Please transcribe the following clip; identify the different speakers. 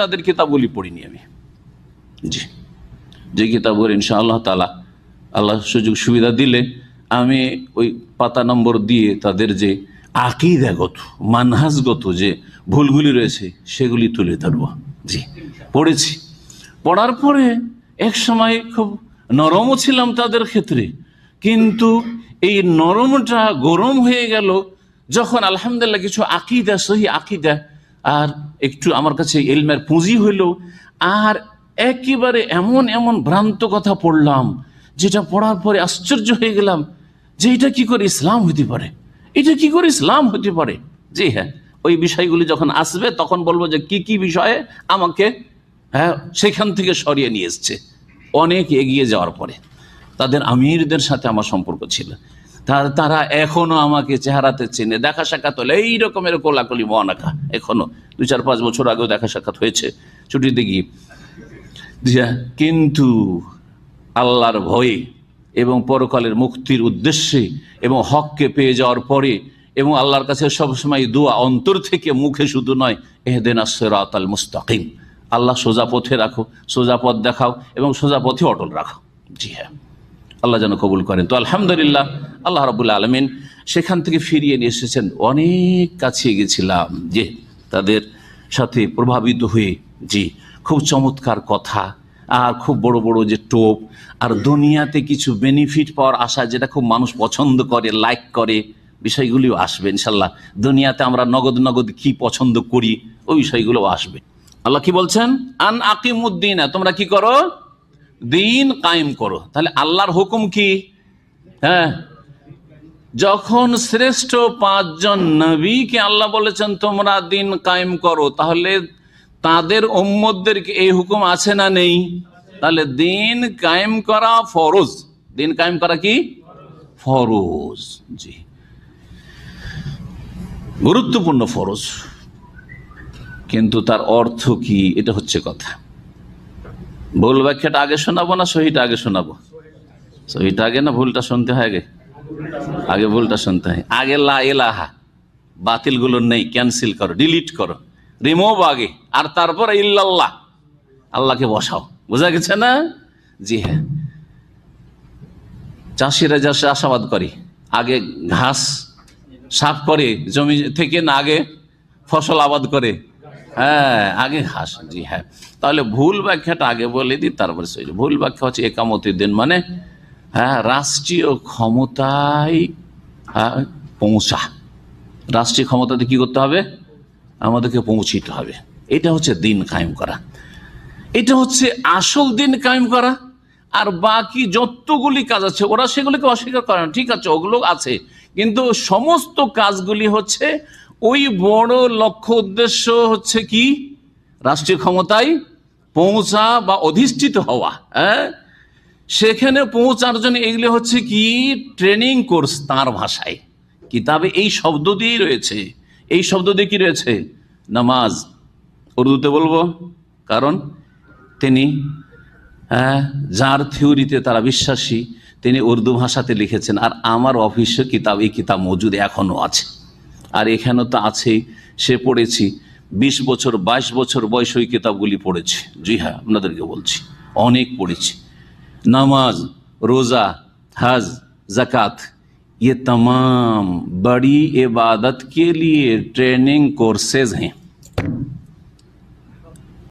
Speaker 1: তাদের কিতাবগুলি পড়িনি আমি। জি, যে কিতাবগুলো ইনশাআল্লাহ তাআলা আল্লাহ সুযোগ সুবিধা দিলে আমি ওই পাতা নম্বর দিয়ে তাদের যে আকীদাগত মানহাজগত যে ভুলগুলি রয়েছে সেগুলি তুলে ধরব। জি, পড়েছি। পড়ার পরে এক সময় খুব নরমও ছিলাম তাদের ক্ষেত্রে, কিন্তু এই নরমটা গরম হয়ে গেল যখন আলহামদুলিল্লাহ কিছু আকীদা, সহি আকীদা আর একটু আমার কাছে ইলমের পুঁজি হইল, আর একেবারে এমন এমন ভ্রান্ত কথা পড়লাম যেটা পড়ার পরে আশ্চর্য হয়ে গেলাম যে এটা কি করে ইসলাম হতে পারে, এটা কি করে ইসলাম হতে পারে। জি হ্যাঁ, ওই বিষয়গুলি যখন আসবে তখন বলবো যে কি কি বিষয়ে আমাকে সেখান থেকে সরিয়ে নিয়ে এসছে। অনেক এগিয়ে যাওয়ার পরে তাদের আমিরদের সাথে আমার সম্পর্ক ছিল, তারা এখনো আমাকে চেহারাতে চেনে, দেখা সাক্ষাৎ হলে এই রকমের কোলাকুলি মহানাকা, এখনো 2-4-5 বছর আগেও দেখা সাক্ষাৎ হয়েছে ছুটিতে গিয়ে। কিন্তু আল্লাহর ভয়ে এবং পরকালের মুক্তির উদ্দেশ্যে এবং হককে পেয়ে যাওয়ার পরে এবং আল্লাহর কাছে সবসময় দোয়া অন্তর থেকে, মুখে শুধু নয়, ইহদিনাস সিরাতাল মুস্তাকিম, আল্লাহ সোজা পথে রাখো, সোজা পথ দেখাও এবং সোজা পথে অটল রাখো। জি হ্যাঁ, আল্লাহ যেন কবুল করেন। তো আলহামদুলিল্লাহ আল্লাহ রাব্বুল আলামিন সেখান থেকে ফিরিয়ে নিয়ে এসেছেন। অনেক কাছে গেছিলাম যে তাদের সাথে প্রভাবিত হয়ে, জি, খুব চমৎকার কথা আর খুব বড় বড় যে টোপ আর দুনিয়াতে কিছু বেনিফিট পাওয়ার আশা, যেটা খুব মানুষ পছন্দ করে, লাইক করে, বিষয়গুলিও আসবে ইনশাল্লাহ। দুনিয়াতে আমরা নগদ নগদ কি পছন্দ করি ওই বিষয়গুলো আসবে। আল্লাহ কি বলছেন? আন আকিমুদ্দিন, তোমরা কি করো? দিন কায়েম করো। তাহলে আল্লাহর হুকুম কি? হ্যাঁ, যখন শ্রেষ্ঠ 5 জন নবীকে আল্লাহ বলেছেন তোমরা দিন কায়েম করো, তাহলে তাদের উম্মতদেরকে এই হুকুম আছে না নেই? তাহলে দিন কায়েম করা ফরজ। দিন কায়েম করা কি ফরজ? জি, গুরুত্বপূর্ণ ফরজ। কিন্তু তার অর্থ কি, এটা হচ্ছে কথা। ভুল ব্যাখ্যাটা আগে শোনাবো না সহিটা আগে শোনাবো? সহিটা আগে না ভুলটা শুনতে হয় আগে? আগে ভুলটা শুনতে হয়। আগে লা ইলাহা, বাতিলগুলো নেই, ক্যান্সেল করো, ডিলিট করো, রিমুভ আগে, আর তারপর ইল্লাল্লাহ, আল্লাহকে বসাও। বোঝা গেছে না? জি হ্যাঁ, চাষিরা যা চাষাবাদ করে আগে ঘাস সাফ করে জমি থেকে, না আগে ফসল আবাদ করে? হ্যাঁ, আগে ঘাস। জি হ্যাঁ, তাহলে ভুল ব্যাখ্যাটা আগে বলে দিই, তারপরে সহি। ভুল ব্যাখ্যা হচ্ছে একামতের দিন মানে রাষ্ট্রীয় ক্ষমতায় পৌঁছা। রাষ্ট্রীয় ক্ষমতাতে কি করতে হবে? আমাদেরকে পৌঁছিতে হবে। এটা হচ্ছে দিন কায়েম করা, এটা হচ্ছে আসল দিন কায়েম করা। আর বাকি যতগুলি কাজ আছে ওরা সেগুলিকে অস্বীকার করে না, ঠিক আছে, ওগুলো আছে, কিন্তু সমস্ত কাজগুলি হচ্ছে ওই বড় লক্ষ্য উদ্দেশ্য হচ্ছে কি? রাষ্ট্রীয় ক্ষমতায় পৌঁছা বা অধিষ্ঠিত হওয়া। সেখানে পৌঁছার জন্য এগুলি হচ্ছে কি? Training course. তার ভাষায় কিতাবে এই শব্দ দিয়েই রয়েছে। এই শব্দ দিয়ে কি রয়েছে? নামাজ। উর্দুতে বলবো, কারণ তিনি যার থিওরিতে তারা বিশ্বাসী তিনি উর্দু ভাষাতে লিখেছেন। আর আমার অফিসে কিতাব, এই কিতাব মজুদ এখনো আছে, আর এখানেও তো আছেই। সে পড়েছি 20 বছর 22 বছর বয়স ওই কিতাবগুলি পড়েছি। জি হ্যাঁ, আপনাদেরকে বলছি, অনেক পড়েছি। नमाज, रोज़ा, हज, ज़कात, ये तमाम बड़ी इबादत के लिए ट्रेनिंग कोर्सेज हैं।